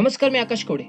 नमस्कार, मी आकाश कोडे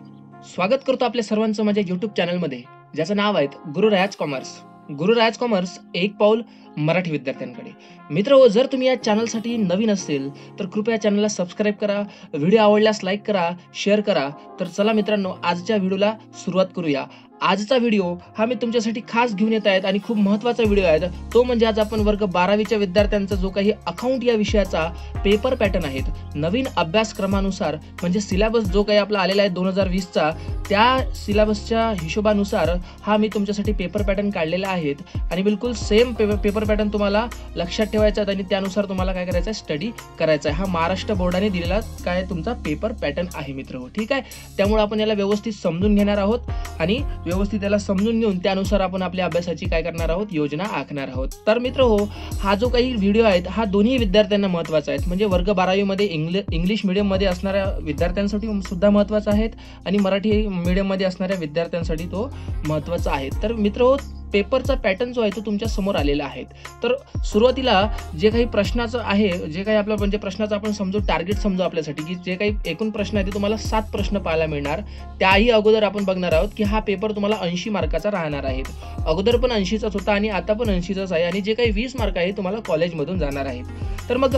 स्वागत करतो आपल्या सर्वांचं माझ्या YouTube चॅनलमध्ये, ज्याचं नाव आहे गुरुराज कॉमर्स. गुरुराज कॉमर्स एक पाऊल मराठी विद्यार्थ्यांकडे. मित्र, जर तुम्ही या चॅनलसाठी नवीन असेल तर कृपया चॅनलला सबस्क्राईब करा, व्हिडिओ आवडल्यास लाईक करा, शेअर करा. तर चला मित्रांनो, आजच्या व्हिडिओला सुरुवात करूया. आजचा व्हिडिओ हा मी तुमच्यासाठी खास घेऊन येत आहेत आणि खूप महत्त्वाचा व्हिडिओ आहे. तो म्हणजे आज आपण वर्ग 12वीच्या विद्यार्थ्यांचा जो काही अकाउंट या विषयाचा पेपर पॅटर्न आहेत, नवीन अभ्यासक्रमानुसार म्हणजे सिलेबस जो काही आपला आलेला आहे 2020चा, त्या सिलेबसच्या हिशोबानुसार हा मी तुमच्यासाठी पेपर पॅटर्न काढलेला आहेत आणि बिलकुल सेम पेपर पॅटर्न तुम्हाला लक्षात ठेवायचा आहे आणि त्यानुसार तुम्हाला काय करायचं आहे, स्टडी करायचा आहे. हा महाराष्ट्र बोर्डाने दिलेला काय तुमचा पेपर पॅटर्न आहे मित्र. ठीक आहे, त्यामुळे आपण याला व्यवस्थित समजून घेणार आहोत आणि व्यवस्थित त्याला समजून घेऊन त्यानुसार आपण आपल्या अभ्यासाची काय करणार आहोत, योजना आखणार आहोत. तर मित्र हो, हा जो काही व्हिडिओ आहे हा दोन्ही विद्यार्थ्यांना महत्त्वाचा आहे. म्हणजे वर्ग 12वी मध्ये इंग्लिश मीडियम मध्ये असणाऱ्या विद्यार्थ्यांसाठी सुद्धा महत्त्वाचा आहे आणि मराठी मीडियम मध्ये असणाऱ्या विद्यार्थ्यांसाठी तो महत्त्वाचा आहे. तर मित्र हो, पेपरचा पॅटर्न जो आहे तो तुमच्या समोर आलेला आहे. तर सुरुवातीला जे काही प्रश्नाचं आहे, जे काही आपलं म्हणजे प्रश्नाचं आपण समजू, टार्गेट समजू आपल्यासाठी, की जे काही एकूण प्रश्न आहे ते तुम्हाला 7 प्रश्न पाहायला मिळणार. त्याही अगोदर आपण बघणार आहोत की हा पेपर तुम्हाला 80 मार्काचा राहणार आहे. अगोदर पण 80चाच होता आणि आता पण 80चाच आहे आणि जे काही 20 मार्क आहे तुम्हाला कॉलेजमधून जाणार आहेत. तर मग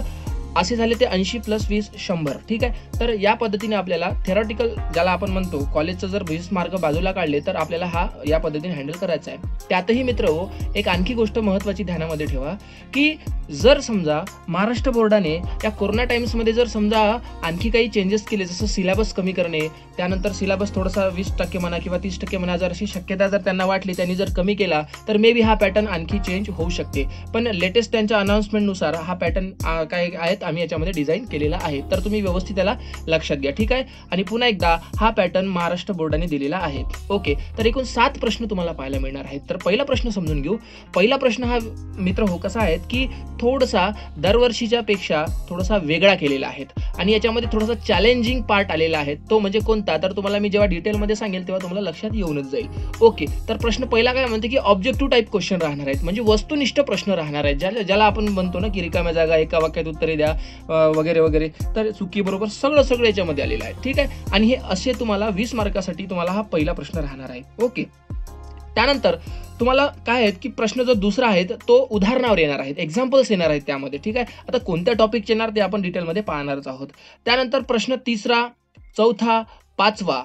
असे झाले ते 80 + 20 100. ठीक आहे, तर या पद्धतीने आपल्याला थेरॉटिकल ज्याला आपण म्हणतो कॉलेजचं जर 20 मार्क बाजूला काढले तर आपल्याला हा या पद्धतीने हँडल करायचा आहे. त्यातही मित्र हो, एक आणखी गोष्ट महत्त्वाची ध्यानामध्ये ठेवा की जर समजा महाराष्ट्र बोर्डाने या कोरोना टाइम्समध्ये जर समजा आणखी काही चेंजेस केले, जसं सिलेबस कमी करणे, त्यानंतर सिलेबस थोडासा 20% म्हणा किंवा 30% म्हणा, जर अशी शक्यता जर त्यांना वाटली, त्यांनी जर कमी केला तर मे बी हा पॅटर्न आणखी चेंज होऊ शकते. पण लेटेस्ट त्यांच्या अनाउन्समेंटनुसार हा पॅटर्न काय आहेत आम्ही याच्यामध्ये डिझाईन केलेला आहे. तर तुम्ही व्यवस्थित त्याला लक्षात घ्या. ठीक आहे, आणि पुन्हा एकदा हा पॅटर्न महाराष्ट्र बोर्डाने दिलेला आहे. ओके, तर एकूण 7 प्रश्न तुम्हाला पाहायला मिळणार आहेत. तर पहिला प्रश्न समजून घेऊ. पहिला प्रश्न हा मित्र हो कसा आहे की थोडासा दरवर्षीच्या पेक्षा थोडासा वेगळा केलेला आहे आणि याच्यामध्ये थोडासा चॅलेंजिंग पार्ट आलेला आहे. तो म्हणजे कोणता, तर तुम्हाला मी जेव्हा डिटेलमध्ये सांगेल तेव्हा तुम्हाला लक्षात येऊनच जाईल. ओके, तर प्रश्न पहिला काय म्हणते की ऑब्जेक्टिव्ह टाईप क्वेश्चन राहणार आहेत, म्हणजे वस्तुनिष्ठ प्रश्न राहणार आहेत, ज्याला आपण म्हणतो ना की रिकाम्या जागा, एका वाक्यात उत्तरे द्या वगैरे वगैरे. तर चुकी बरोबर सगळं याच्यामध्ये आलेलं आहे. ठीक आहे, आणि हे असे तुम्हाला 20 मार्कासाठी तुम्हाला हा पहिला प्रश्न राहणार आहे. ओके, त्यानंतर तुम्हाला काय आहेत की प्रश्न जो दुसरा आहे तो उदाहरणावर येणार आहेत, एक्झाम्पल्स येणार आहेत त्यामध्ये. ठीक आहे, आता कोणत्या टॉपिकचे येणार ते आपण डिटेलमध्ये पाहणारच आहोत. त्यानंतर प्रश्न तिसरा, चौथा, 5वा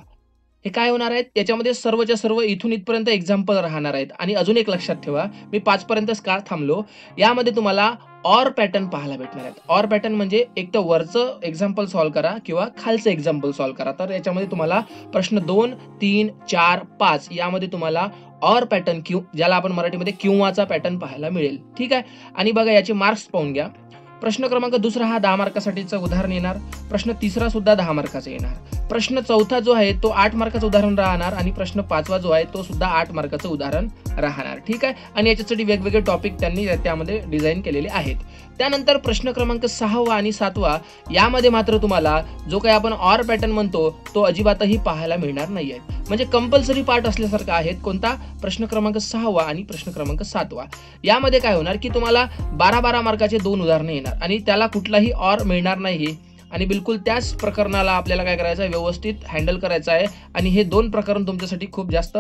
हे काय होणार आहेत, याच्यामध्ये सर्वच्या सर्व इथून इथपर्यंत एक्झाम्पल राहणार आहेत. आणि अजून एक लक्षात ठेवा, मी 5 पर्यंतच का थांबलो, यामध्ये तुम्हाला ऑर पॅटर्न पाहायला भेटणार आहेत. ऑर पॅटर्न म्हणजे एक तर वरचं एक्झाम्पल सॉल्व्ह करा किंवा खालचं एक्झाम्पल सॉल्व्ह करा. तर याच्यामध्ये तुम्हाला प्रश्न 2, 3, 4, 5 यामध्ये तुम्हाला ऑर पॅटर्न ज्याला आपण मराठीमध्ये किंवाचा पॅटर्न पाहायला मिळेल. ठीक आहे, आणि बघा याचे मार्क्स पाहून घ्या. प्रश्न क्रमांक दुसरा हा 10 मार्कासाठीचं उदाहरण येणार. प्रश्न तिसरा सुद्धा 10 मार्काचा येणार. प्रश्न चौथा जो आहे तो 8 मार्काचं उदाहरण राहणार आणि प्रश्न 5वा जो आहे तो सुद्धा 8 मार्काचं उदाहरण राहणार. ठीक आहे, आणि याच्यासाठी वेगवेगळे टॉपिक त्यांनी त्यामध्ये डिझाईन केलेले आहेत. त्यानंतर प्रश्न क्रमांक 6वा आणि 7वा यामध्ये मात्र तुम्हाला जो काही आपण ऑर पॅटर्न म्हणतो तो अजिबातही पाहायला मिळणार नाहीये. म्हणजे कंपल्सरी पार्ट असल्यासारखं आहेत. कोणता, प्रश्न क्रमांक 6वा आणि प्रश्न क्रमांक 7वा. यामध्ये काय होणार की तुम्हाला 12 मार्काचे 2 उदाहरणे येणार आणि त्याला कुठलाही ऑर मिळणार नाही आणि बिलकुल त्याच प्रकरणाला आपल्याला काय करायचं आहे, व्यवस्थित हँडल करायचं आहे. आणि हे 2 प्रकरण तुमच्यासाठी खूप जास्त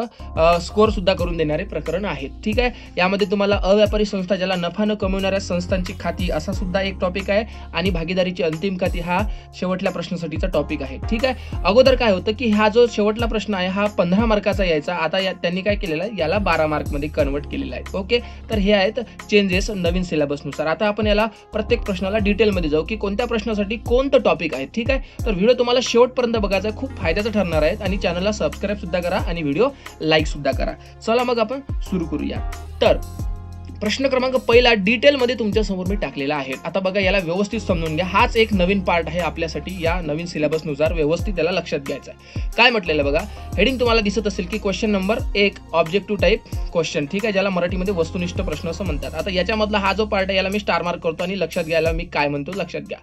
स्कोअर सुद्धा करून देणारे प्रकरण आहेत. ठीक आहे, यामध्ये तुम्हाला अव्यापारी संस्था, ज्याला नफा न कमवणाऱ्या संस्थांची खाती, असा सुद्धा एक टॉपिक आहे आणि भागीदारीची अंतिम खाती हा शेवटल्या प्रश्नासाठीचा टॉपिक आहे. ठीक आहे, अगोदर काय होतं की हा जो शेवटला प्रश्न आहे हा 15 मार्काचा यायचा, आता त्यांनी काय केलेला आहे, याला 12 मार्कमध्ये कन्वर्ट केलेला आहे. ओके, तर हे आहेत चेंजेस नवीन सिलेबसनुसार. आता आपण याला प्रत्येक प्रश्नाला डिटेलमध्ये जाऊ की कोणत्या प्रश्नासाठी कोणतं टॉपिक आहे. ठीक आहे, तर व्हिडिओ तुम्हाला शेवटपर्यंत बघायचा आहे, खूप फायद्याचा ठरणार आहे आणि चॅनलला सबस्क्राईब सुद्धा करा आणि व्हिडिओ लाईक सुद्धा करा. चला मग आपण सुरू करूया. तर प्रश्न क्रमांक पहिला डिटेलमध्ये तुमच्या समोर मी टाकलेला आहे. आता बघा, याला व्यवस्थित समजून घ्या. हाच एक नवीन पार्ट आहे आपल्यासाठी, या नवीन सिलेबसनुसार व्यवस्थित त्याला लक्षात घ्यायचं आहे. काय म्हटलेलं बघा, हेडिंग तुम्हाला दिसत असेल की question number 1 objective type question. ठीक आहे, ज्याला मराठीमध्ये वस्तुनिष्ठ प्रश्न असं म्हणतात. आता याच्यामधला हा जो पार्ट आहे याला मी स्टार मार्क करतो आणि लक्षात घ्यायला मी काय म्हणतो लक्षात घ्या.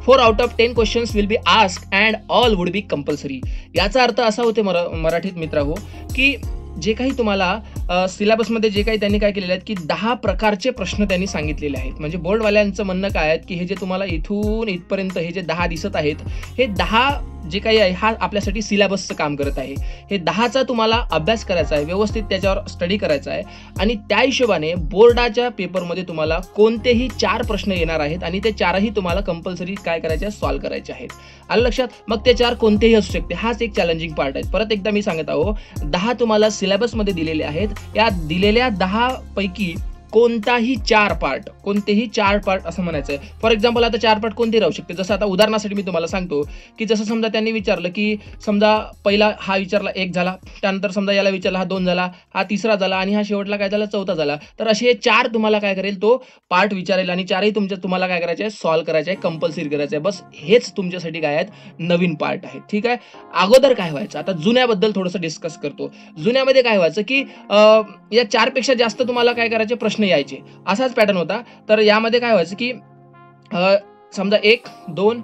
4 out of 10 questions will be asked and all would be compulsory. याचा अर्थ असा होते मराठीत मित्र हो की जे काही तुम्हाला सिलेबसमध्ये जे काही त्यांनी काय केलेले आहेत की 10 प्रकारचे प्रश्न त्यांनी सांगितलेले आहेत. म्हणजे बोर्डवाल्यांचं म्हणणं काय आहे की हे जे तुम्हाला इथून इथपर्यंत हे जे 10 दिसत आहेत, हे 10 जे काही आहे हा आपल्यासाठी सिलेबसचं काम करत आहे. हे 10चा तुम्हाला अभ्यास करायचा आहे, व्यवस्थित त्याच्यावर स्टडी करायचा आहे आणि त्या हिशोबाने बोर्डाच्या पेपरमध्ये तुम्हाला कोणतेही 4 प्रश्न येणार आहेत आणि ते 4ही तुम्हाला कंपल्सरी काय करायचे, सॉल्व्ह करायचे आहेत. आलं लक्षात? मग ते 4 कोणतेही असू शकते. हाच एक चॅलेंजिंग पार्ट आहे. परत एकदा मी सांगत आहो, 10 तुम्हाला सिलेबसमध्ये दिलेले आहेत. या दिलेल्या 10 पैकी कोणतेही 4 पार्ट असं म्हणायचं आहे. फॉर एक्झाम्पल आता 4 पार्ट कोणते राहू शकते, जसं आता उदाहरणासाठी मी तुम्हाला सांगतो की जसं समजा त्यांनी विचारलं की समजा पहिला हा विचारला 1 झाला, त्यानंतर समजा याला विचारला हा 2 झाला, हा 3रा झाला आणि हा शेवटला काय झाला 4था झाला. तर असे 4 तुम्हाला काय करेल, तो पार्ट विचारेल आणि 4ही तुम्हाला काय करायचे आहे, सॉल्व्ह करायचे आहे, कंपल्सरी करायचे आहे. बस हेच तुमच्यासाठी काय आहेत, नवीन पार्ट आहेत. ठीक आहे. अगोदर काय व्हायचं, आता जुन्याबद्दल थोडंसं डिस्कस करतो. जुन्यामध्ये काय व्हायचं की या 4 पेक्षा जास्त तुम्हाला काय करायचे, प्रश्न यायचे. असाच पॅटर्न होता. तर यामध्ये काय व्हायचं की समजा 1 2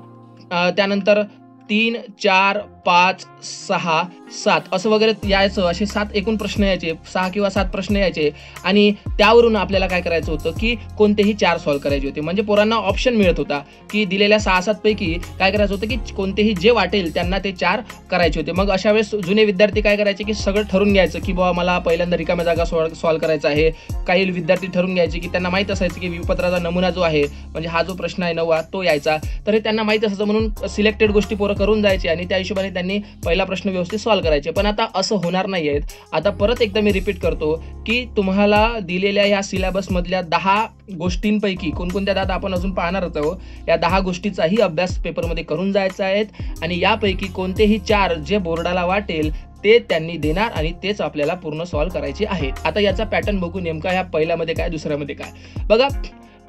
त्यानंतर 3 4 5 6 7 असं वगैरे यायचं. असे 7 एकूण प्रश्न यायचे, 6 किंवा 7 प्रश्न यायचे आणि त्यावरून आपल्याला काय करायचं होतं की कोणतेही 4 सॉल्व्ह करायचे होते. म्हणजे पोरांना ऑप्शन मिळत होता की दिलेल्या 6-7 पैकी काय करायचं होतं की कोणतेही जे वाटेल त्यांना ते 4 करायचे होते. मग अशा वेळेस जुने विद्यार्थी काय करायचे की सगळं ठरून घ्यायचं की बाबा मला पहिल्यांदा रिकाम्या जागा सॉल्व्ह करायचा आहे. काही विद्यार्थी ठरून घ्यायचे की त्यांना माहीत असायचं की विपत्राचा नमुना जो आहे, म्हणजे हा जो प्रश्न आहे 9वा तो यायचा. तर हे त्यांना माहीत असायचं म्हणून सिलेक्टेड गोष्टी पोरं करून जायचे आणि त्या हिशोबाने त्यांनी पहिला प्रश्न व्यवस्थित सॉल्व्ह करायचे. पण आता असं होणार नाही आहेत. आता परत एकदा मी रिपीट करतो की तुम्हाला दिलेल्या या सिलेबसमधल्या 10 गोष्टींपैकी कोणकोणत्या आता आपण अजून पाहणारच आहोत. या 10 गोष्टीचाही अभ्यास पेपरमध्ये करून जायचा आहे आणि यापैकी कोणतेही 4 जे बोर्डाला वाटेल ते त्यांनी देणार आणि तेच आपल्याला पूर्ण सॉल्व्ह करायचे आहेत. आता याचा पॅटर्न बघू, नेमका ह्या पहिल्यामध्ये काय, दुसऱ्यामध्ये काय. बघा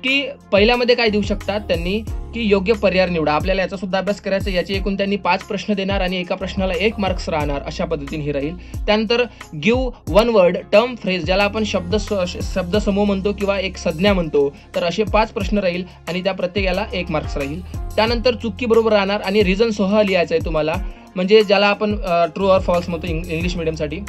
की पहिल्यामध्ये काय देऊ शकतात त्यांनी की योग्य पर्याय निवडा. आपल्याला याचा सुद्धा अभ्यास करायचा. याचे एकूण त्यांनी 5 प्रश्न देणार आणि एका प्रश्नाला 1 मार्क्स राहणार. अशा पद्धतीने हे राहील. त्यानंतर give one word term phrase, ज्याला आपण शब्दसमूह म्हणतो किंवा एक संज्ञा म्हणतो, तर असे 5 प्रश्न राहील आणि त्या प्रत्येकाला 1 मार्क्स राहील. त्यानंतर चुकी बरोबर राहणार आणि रिझन सह लिहायचं आहे तुम्हाला, म्हणजे ज्याला आपण ट्रू ऑर फॉल्स म्हणतो इंग्लिश मीडियमसाठी.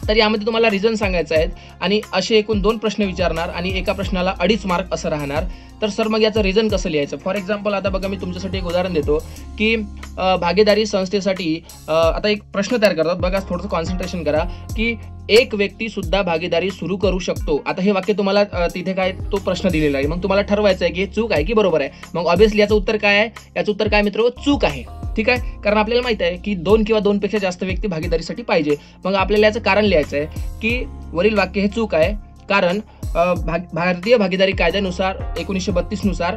तर यामध्ये तुम्हाला रिझन सांगायचं आहे आणि असे एकूण 2 प्रश्न विचारणार आणि एका प्रश्नाला 2.5 मार्क असं राहणार. तर सर मग याचं रिझन कसं लिहायचं. फॉर एक्झाम्पल आता बघा मी तुमच्यासाठी एक उदाहरण देतो की भागीदारी संस्थेसाठी आता एक प्रश्न तयार करतात. बघा थोडंसं कॉन्सन्ट्रेशन करा की एक व्यक्ती सुद्धा भागीदारी सुरू करू शकतो. आता हे वाक्य तुम्हाला तिथे काय तो प्रश्न दिलेला आहे. मग तुम्हाला ठरवायचं आहे की चूक आहे की बरोबर आहे. मग ऑब्व्हियसली याचं उत्तर काय आहे, याचं उत्तर काय मित्र, चूक आहे. ठीक आहे. कारण आपल्याला माहित आहे की 2 किंवा 2 पेक्षा जास्त व्यक्ती भागीदारीसाठी पाहिजे. मग आपल्याला याचं कारण लिहायचं आहे की वरील वाक्य हे चूक आहे कारण भारतीय भागीदारी कायद्यानुसार 1932 नुसार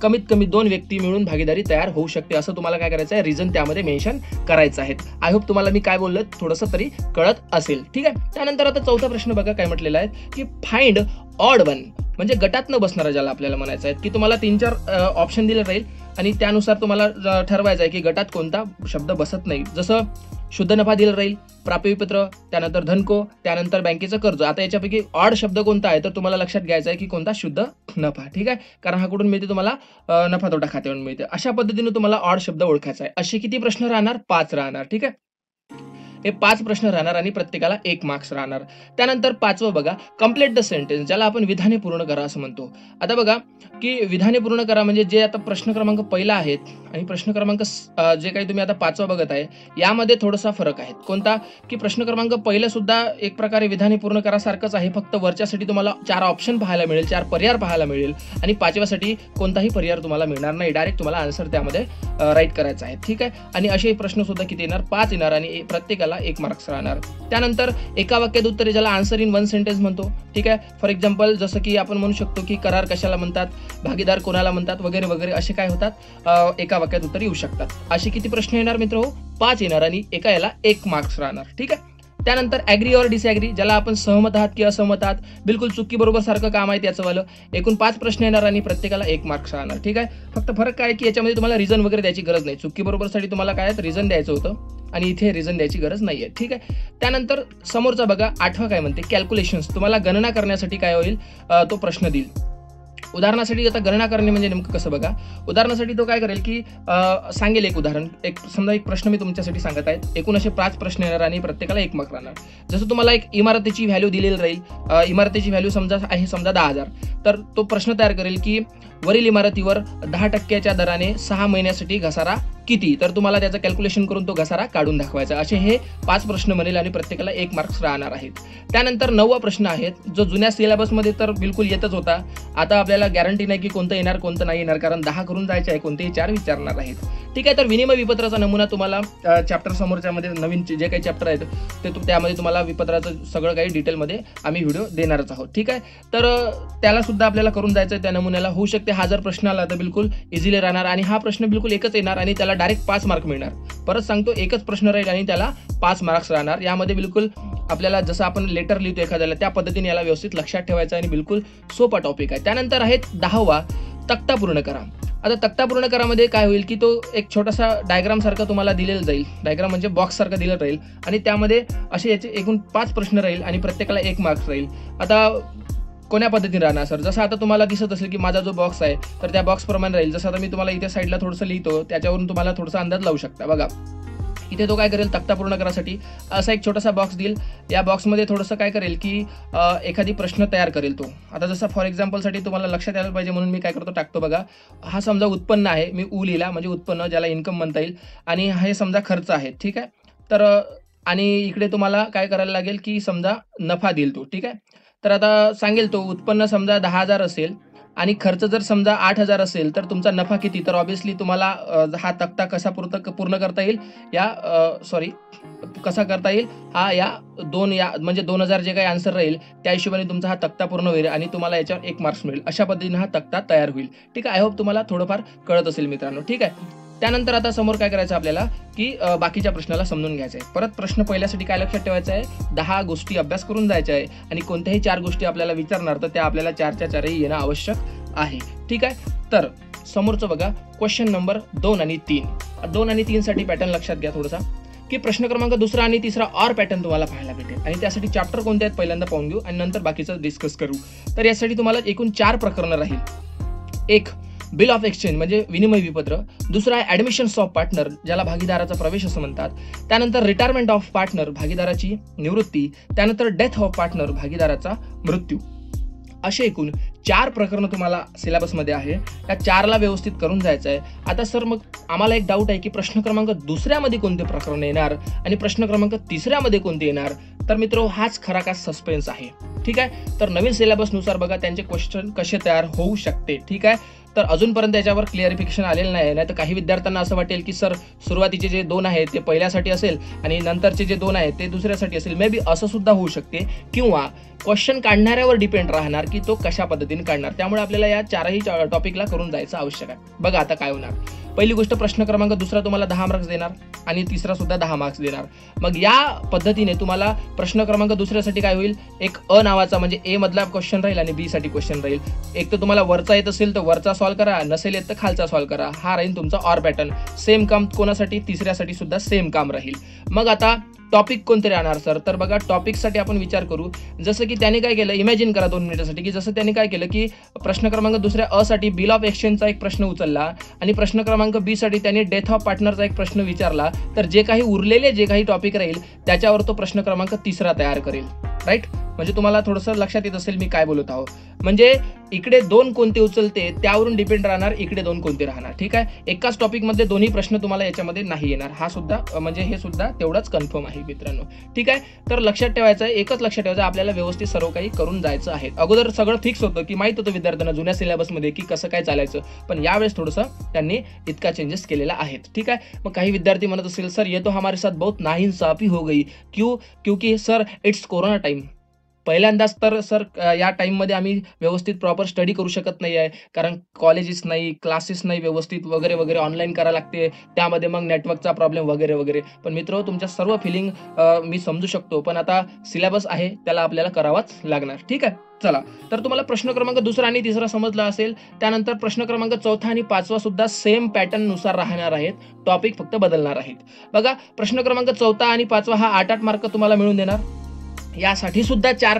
कमीत कमी 2 व्यक्ती मिळून भागीदारी तयार होऊ शकते. असं तुम्हाला काय करायचं आहे, रिझन त्यामध्ये मेन्शन करायचं आहे. आय होप तुम्हाला मी काय बोललो थोडंसं तरी कळत असेल. ठीक आहे. त्यानंतर आता चौथा प्रश्न बघा काय म्हटलेला आहे की फाइंड ऑड वन, म्हणजे गटात न बसणारा ज्याला आपल्याला म्हणायचं आहे की तुम्हाला 3-4 ऑप्शन दिले राहील आणि त्यानुसार तुम्हाला ठरवायचं आहे की गटात कोणता शब्द बसत नाही. जसं शुद्ध नफा दिला राहील, प्राप्यविपत्र, त्यानंतर धनको, त्यानंतर बँकेचं कर्ज. आता याच्यापैकी ऑड शब्द कोणता आहे तर तुम्हाला लक्षात घ्यायचा आहे की कोणता, शुद्ध नफा. ठीक आहे. कारण हा कुठून मिळते तुम्हाला, नफा तोटा खात्यावरून मिळते. अशा पद्धतीने तुम्हाला ऑड शब्द ओळखायचा आहे. असे किती प्रश्न राहणार, 5 राहणार. ठीक आहे. हे 5 प्रश्न राहणार आणि प्रत्येकाला 1 मार्क्स राहणार. त्यानंतर 5वं बघा, कंप्लीट द सेंटेन्स, ज्याला आपण विधाने पूर्ण करा असं म्हणतो. आता बघा की विधाने पूर्ण करा म्हणजे जे आता प्रश्न क्रमांक पहिला आहेत आणि प्रश्न क्रमांक जे काही तुम्ही आता 5वा बघत आहे यामध्ये थोडासा फरक आहे. कोणता की प्रश्न क्रमांक पहिलं सुद्धा एक प्रकारे विधाने पूर्ण करा सारखंच आहे, फक्त वरच्यासाठी तुम्हाला 4 ऑप्शन पाहायला मिळेल, 4 पर्याय पाहायला मिळेल आणि 5व्यासाठी कोणताही पर्याय तुम्हाला मिळणार नाही. डायरेक्ट तुम्हाला आन्सर त्यामध्ये राईट करायचा आहे. ठीक आहे. आणि असे प्रश्न सुद्धा किती येणार, 5 येणार आणि प्रत्येकाला 1 मार्क्स राहणार. त्यानंतर एका वाक्यात उत्तरे, ज्याला आन्सर इन वन सेंटेन्स म्हणतो. ठीक आहे. फॉर एक्झाम्पल जसं की आपण म्हणू शकतो की करार कशाला म्हणतात, भागीदार कोणाला म्हणतात वगैरे वगैरे असे काय होतात, एका वाक्यात उत्तर येऊ शकतात. असे किती प्रश्न येणार मित्र, 5 येणार आणि एका याला 1 मार्क्स राहणार. ठीक आहे. त्यानंतर ॲग्री ऑर डिसॲग्री, ज्याला आपण सहमत आहात की असहमत आहात, बिलकुल चुकी बरोबर सारखं काम आहे त्याचं वालं. एकूण 5 प्रश्न येणार आणि प्रत्येकाला 1 मार्क्स राहणार. ठीक आहे. फक्त फरक काय की याच्यामध्ये तुम्हाला रिझन वगैरे द्यायची गरज नाही. चुकी बरोबरसाठी तुम्हाला काय रिझन द्यायचं होतं आणि इथे रिझन द्यायची गरज नाहीये. ठीक आहे. त्यानंतर समोरचा बघा 8वा काय म्हणते, कॅल्क्युलेशन्स, तुम्हाला गणना करण्यासाठी काय होईल, तो प्रश्न देईल. उदाहरणासाठी आता गणना करणे म्हणजे नेमकं कसं बघा, उदाहरणासाठी तो काय करेल की सांगेल एक उदाहरण, समजा एक प्रश्न मी तुमच्यासाठी सांगत आहे. एकूण असे 5 प्रश्न येणार आणि प्रत्येकाला 1 मार्क राहणार. जसं तुम्हाला एक इमारतीची व्हॅल्यू दिलेली राहील, इमारतीची व्हॅल्यू समजा आहे 10,000, तर तो प्रश्न तयार करेल की वरील इमारतीवर 10% दराने 6 महिन्यासाठी घसारा किती? तर तुम्हाला त्याचं कॅल्क्युलेशन करून तो घसारा काढून दाखवायचा. असे हे 5 प्रश्न बनेल आणि प्रत्येकाला 1 मार्क्स राहणार आहेत. त्यानंतर 9वा प्रश्न आहे जो जुन्या सिलेबसमध्ये तर बिलकुल येतच होता. आता आपल्याला गॅरंटी नाही की कोणतं येणार कोणतं नाही येणार, कारण 10 करून जायचे आहे, कोणतेही 4 विचारणार आहेत. ठीक आहे, तर विनिमय विपत्राचा नमुना तुम्हाला चॅप्टर समोरच्या मध्ये नवीन जे काही चॅप्टर आहेत ते त्यामध्ये तुम्हाला विपत्राचं सगळं काही डिटेलमध्ये आम्ही व्हिडिओ देणारच आहोत. ठीक आहे, तर त्याला सुद्धा आपल्याला करून जायचं आहे. त्या नमुन्याला होऊ शकते हा जर प्रश्न आला तर बिलकुल इझिली राहणार आणि हा प्रश्न बिलकुल एकच येणार आणि त्याला डायरेक्ट 5 मार्क मिळणार. परत सांगतो, एकच प्रश्न राहील आणि त्याला 5 मार्क्स राहणार. यामध्ये बिलकुल आपल्याला जसं आपण लेटर लिहितो एखाद्याला त्या पद्धतीने याला व्यवस्थित लक्षात ठेवायचं आणि बिलकुल सोपा टॉपिक आहे. त्यानंतर आहे 10वा तक्ता पूर्ण करा. आता तक्ता पूर्ण करामध्ये काय होईल की तो एक छोटासा डायग्राम सारखा तुम्हाला दिलेला जाईल. डायग्राम म्हणजे बॉक्स सारखा दिलं राहील आणि त्यामध्ये असे याचे एकूण 5 प्रश्न राहील आणि प्रत्येकाला 1 मार्क्स राहील. आता कोण्या पद्धतीने राहणार सर? जसं आता तुम्हाला दिसत असेल की माझा जो बॉक्स आहे तर त्या बॉक्स प्रमाणे राहील. जसं आता मी तुम्हाला इथे साईडला थोडंसं लिहितो, त्याच्यावरून तुम्हाला थोडासा अंदाज लावू शकता. बघा इथे तो काय करेल, तक्ता पूर्ण करासाठी असा एक छोटासा बॉक्स देईल. या बॉक्समध्ये थोडंसं काय करेल की एखादी प्रश्न तयार करेल तो. आता जसं फॉर एक्झाम्पलसाठी तुम्हाला लक्षात यायला पाहिजे म्हणून मी काय करतो, टाकतो. बघा हा समजा उत्पन्न आहे, मी ऊ लिहिला म्हणजे उत्पन्न, ज्याला इन्कम म्हणता येईल, आणि हे समजा खर्च आहे. ठीक आहे, तर आणि इकडे तुम्हाला काय करायला लागेल की समजा नफा देईल तो. ठीक आहे, तर आता सांगेल तो उत्पन्न समजा 10,000 असेल आणि खर्च जर समजा 8,000 असेल तर तुमचा नफा किती? तर ऑब्व्हियसली तुम्हाला हा तक्ता कसा पूर्ण करता येईल, कसा करता येईल हा या म्हणजे 2,000 जे काही आन्सर राहील त्या हिशोबाने तुमचा हा तक्ता पूर्ण होईल आणि तुम्हाला याच्यावर 1 मार्क्स मिळेल. अशा पद्धतीने हा तक्ता तयार होईल. ठीक आहे, आय होप तुम्हाला थोडंफार कळत असेल मित्रांनो. ठीक आहे, त्यानंतर आता समोर काय करायचं आपल्याला की बाकीच्या प्रश्नाला समजून घ्यायचं आहे. परत प्रश्न पहिल्यासाठी काय लक्षात ठेवायचं आहे, 10 गोष्टी अभ्यास करून जायच्या आहे आणि कोणत्याही 4 गोष्टी आपल्याला विचारणार तर त्या आपल्याला 4च्या 4ही येणं आवश्यक आहे. ठीक आहे, तर समोरचं बघा क्वेश्चन नंबर 2 आणि 3. 2 आणि 3 साठी पॅटर्न लक्षात घ्या थोडासा, की प्रश्न क्रमांक 2 आणि 3 ऑर पॅटर्न तुम्हाला पाहायला भेटेल आणि त्यासाठी चॅप्टर कोणते आहेत पहिल्यांदा पाहून घेऊ आणि नंतर बाकीचं डिस्कस करू. तर यासाठी तुम्हाला एकूण 4 प्रकरणं राहील. एक बिल ऑफ एक्सचेंज म्हणजे विनिमय विपत्र. दुसरा आहे ऍडमिशन्स ऑफ पार्टनर, ज्याला भागीदाराचा प्रवेश असं म्हणतात. त्यानंतर रिटायरमेंट ऑफ पार्टनर, भागीदाराची निवृत्ती. त्यानंतर डेथ ऑफ पार्टनर, भागीदाराचा मृत्यू. असे एकूण 4 प्रकरणं तुम्हाला सिलेबसमध्ये आहे. या 4ला व्यवस्थित करून जायचं आहे. आता सर मग आम्हाला एक डाऊट आहे की प्रश्न क्रमांक 2मध्ये कोणते प्रकरण येणार आणि प्रश्न क्रमांक 3मध्ये कोणते येणार? तर मित्र हाच खरा का सस्पेन्स आहे. ठीक आहे, तर नवीन सिलेबसनुसार बघा त्यांचे क्वेश्चन कसे तयार होऊ शकते. ठीक आहे, तर अजूनपर्यंत याच्यावर क्लिअरिफिकेशन आलेलं नाही तर काही विद्यार्थ्यांना असं वाटेल की सर सुरुवातीचे जे 2 आहेत ते पहिल्यासाठी असेल आणि नंतरचे जे 2 आहेत ते दुसऱ्यासाठी असेल. मे बी असं सुद्धा होऊ शकते किंवा क्वेश्चन काढणाऱ्यावर डिपेंड राहणार की तो कशा पद्धतीने काढणार. त्यामुळे आपल्याला या 4ही टॉपिकला करून जायचं आवश्यक आहे. बघा आता काय होणार. पहिली गोष्ट, प्रश्न क्रमांक 2 तुम्हाला 10 मार्क्स देणार आणि 3 सुद्धा 10 मार्क्स देणार. मग या पद्धतीने तुम्हाला प्रश्न क्रमांक 2साठी काय होईल, एक अ नावाचा म्हणजे ए मधला क्वेश्चन राहील आणि बी साठी क्वेश्चन राहील. एक तर तुम्हाला वरचा येत असेल तर वरचा सॉल्व्ह करा, नसेल येत तर खालचा सॉल्व्ह करा. हा राहील तुमचा ऑर पॅटर्न. सेम काम कोणासाठी, 3साठी सुद्धा सेम काम राहील. मग आता टॉपिक कोणते राहणार सर? तर बघा टॉपिकसाठी आपण विचार करू. जसं की त्याने काय केलं, इमॅजिन करा 2 मिनिटासाठी की जसं त्याने काय केलं की प्रश्न क्रमांक 2 अ साठी बिल ऑफ एक्सचेंजचा एक प्रश्न उचलला आणि प्रश्न क्रमांक बी साठी त्याने डेथ ऑफ पार्टनरचा एक प्रश्न विचारला. तर जे काही उरलेले जे काही टॉपिक राहील त्याच्यावर तो प्रश्न क्रमांक 3 तयार करेल. राईट, म्हणजे तुम्हाला थोडंसं लक्षात येत असेल मी काय बोलत आहोत. म्हणजे इकडे 2 कोणते उचलते त्यावरून डिपेंड राहणार इकडे 2 कोणते राहणार. ठीक आहे, एकाच टॉपिकमध्ये दोन्ही प्रश्न तुम्हाला याच्यामध्ये नाही येणार. हा सुद्धा म्हणजे हे सुद्धा तेवढंच कन्फर्म आहे मित्रांनो. ठीक आहे, तर लक्षात ठेवायचं आहे, एकच लक्षात ठेवायचं आपल्याला व्यवस्थित सर्व काही करून जायचं आहे. अगोदर सगळं फिक्स होतं की माहित होतं विद्यार्थ्यांना जुन्या सिलेबसमध्ये की कसं काय चालायचं, पण यावेळेस थोडंसं त्यांनी इतका चेंजेस केलेला आहेत. ठीक आहे, मग काही विद्यार्थी म्हणत असेल सर ये तो हमारे साथ बहुत नाइंसाफी हो गई, क्योंकि सर इट्स कोरोना टाइम. पहिल्यांदाच तर सर या टाईममध्ये आम्ही व्यवस्थित प्रॉपर स्टडी करू शकत नाही आहे, कारण कॉलेजेस नाही, क्लासेस नाही व्यवस्थित वगैरे वगैरे, ऑनलाईन करायला लागते, त्यामध्ये मग नेटवर्कचा प्रॉब्लेम वगैरे वगैरे. पण मित्र तुमच्या सर्व फिलिंग मी समजू शकतो, पण आता सिलेबस आहे त्याला आपल्याला करावाच लागणार. ठीक आहे, चला तर तुम्हाला प्रश्न क्रमांक 2 आणि 3 समजला असेल. त्यानंतर प्रश्न क्रमांक 4 आणि 5 सुद्धा सेम पॅटर्न नुसार राहणार आहेत, टॉपिक फक्त बदलणार आहेत. बघा प्रश्न क्रमांक 4 आणि 5 हा 8 मार्क तुम्हाला मिळून देणार. यासाठी सुद्धा 4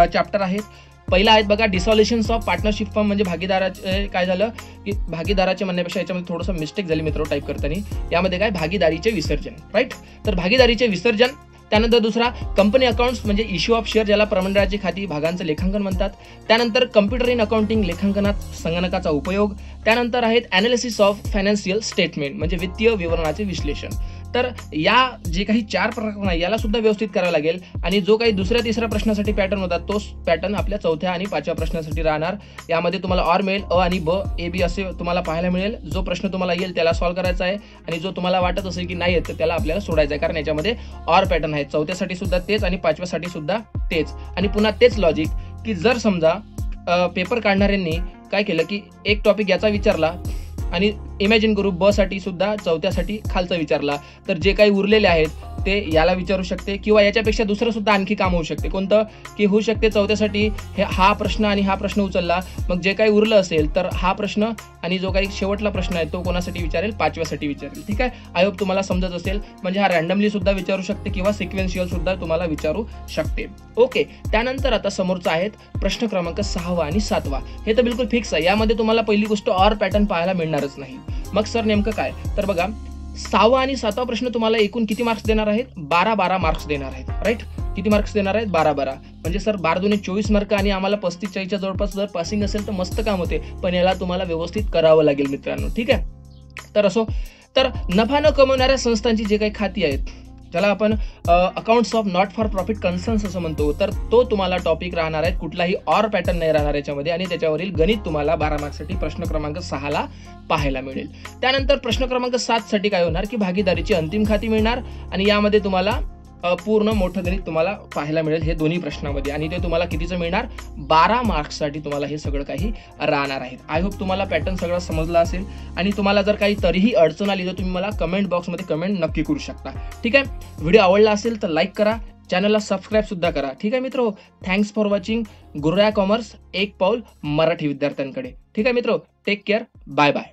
चॅप्टर आहेत. पहिला आहे बघा डिसॉल्युशन्स ऑफ पार्टनरशिप फर्म, म्हणजे भागीदाराचे काय झालं की भागीदाराचे म्हणण्यापेक्षा याच्यामध्ये थोडंसं मिस्टेक झाली मित्र टाईप करताना. यामध्ये काय भागीदारीचे विसर्जन. राईट, तर भागीदारीचे विसर्जन. त्यानंतर दुसरा कंपनी अकाउंट्स म्हणजे इश्यू ऑफ शेअर, ज्याला प्रमंडळाची खाती भागांचं लेखांकन म्हणतात. त्यानंतर कम्प्युटर इन अकाउंटिंग, लेखांकनात संगणकाचा उपयोग. त्यानंतर आहेत अनालिसिस ऑफ फायनान्शियल स्टेटमेंट म्हणजे वित्तीय विवरणाचे विश्लेषण. तर या जे काही 4 प्रकरण आहे याला सुद्धा व्यवस्थित करावं लागेल. आणि जो काही दुसऱ्या तिसऱ्या प्रश्नासाठी पॅटर्न होता तोच पॅटर्न आपल्या चौथ्या आणि 5व्या प्रश्नासाठी राहणार. यामध्ये तुम्हाला ऑर मिळेल, अ आणि ब, ए बी असे तुम्हाला पाहायला मिळेल. जो प्रश्न तुम्हाला येईल त्याला सॉल्व्ह करायचा आहे आणि जो तुम्हाला वाटत असेल की नाही येत तर त्याला आपल्याला सोडायचा आहे, कारण याच्यामध्ये ऑर पॅटर्न आहे. चौथ्यासाठी सुद्धा तेच आणि 5व्यासाठी सुद्धा तेच. आणि पुन्हा तेच लॉजिक की जर समजा पेपर काढणाऱ्यांनी काय केलं की एक टॉपिक याचा विचारला आणि इमॅजिन करू ब साठी सुद्धा चौथ्यासाठी खालचा विचारला, तर जे काही उरलेले आहेत ते याला विचारू शकते किंवा याच्यापेक्षा दुसरं सुद्धा आणखी काम होऊ शकते. कोणतं की होऊ शकते चौथ्यासाठी हा प्रश्न आणि हा प्रश्न उचलला, मग जे काही उरलं असेल तर हा प्रश्न आणि जो काही शेवटला प्रश्न आहे तो कोणासाठी विचारेल, 5व्यासाठी विचारेल. ठीक आहे, आय होप तुम्हाला समजत असेल. म्हणजे हा रॅन्डमली सुद्धा विचारू शकते किंवा सिक्वेन्शियल सुद्धा तुम्हाला विचारू शकते. ओके, त्यानंतर आता समोरचा आहेत प्रश्न क्रमांक 6वा आणि 7वा. हे तर बिलकुल फिक्स आहे, यामध्ये तुम्हाला पहिली गोष्ट ऑर पॅटर्न पाहायला मिळणारच नाही. मग सर नेमकं काय, तर बघा 6वा आणि 7वा प्रश्न तुम्हाला एकूण किती मार्क्स देणार आहेत, 12 मार्क्स देणार आहेत. राईट, किती मार्क्स देणार आहेत, 12. म्हणजे सर 12 × 24 मार्क आणि आम्हाला 35-40च्या जवळपास जर पासिंग असेल तर मस्त काम होते, पण याला तुम्हाला व्यवस्थित करावं लागेल मित्रांनो. ठीक आहे, तर असो. तर नफा न कमवणाऱ्या संस्थांची जे काही खाती आहेत ज्याला आपण accounts of not for profit concerns असं म्हणतो, तर तो तुम्हाला टॉपिक राहणार आहे. कुठलाही ऑर पॅटर्न नाही राहणार याच्यामध्ये आणि त्याच्यावरील गणित तुम्हाला 12 मार्क्ससाठी प्रश्न क्रमांक 6ला पाहायला मिळेल. त्यानंतर प्रश्न क्रमांक 7 साठी काय होणार की भागीदारीची अंतिम खाती मिळणार आणि यामध्ये तुम्हाला पूर्ण मोठं गणित तुम्हाला पाहायला मिळेल हे दोन्ही प्रश्नामध्ये आणि ते तुम्हाला कितीचं मिळणार, 12 मार्क्ससाठी तुम्हाला हे सगळं काही राहणार आहे. आय होप तुम्हाला पॅटर्न सगळं समजला असेल आणि तुम्हाला जर काही तरीही अडचण आली तर तुम्ही मला कमेंट बॉक्समध्ये कमेंट नक्की करू शकता. ठीक आहे, व्हिडिओ आवडला असेल तर लाईक करा, चॅनलला सबस्क्राईब सुद्धा करा. ठीक आहे मित्रो, थँक्स फॉर वॉचिंग गुरुराया कॉमर्स, एक पाऊल मराठी विद्यार्थ्यांकडे. ठीक आहे मित्रो, टेक केअर, बाय बाय.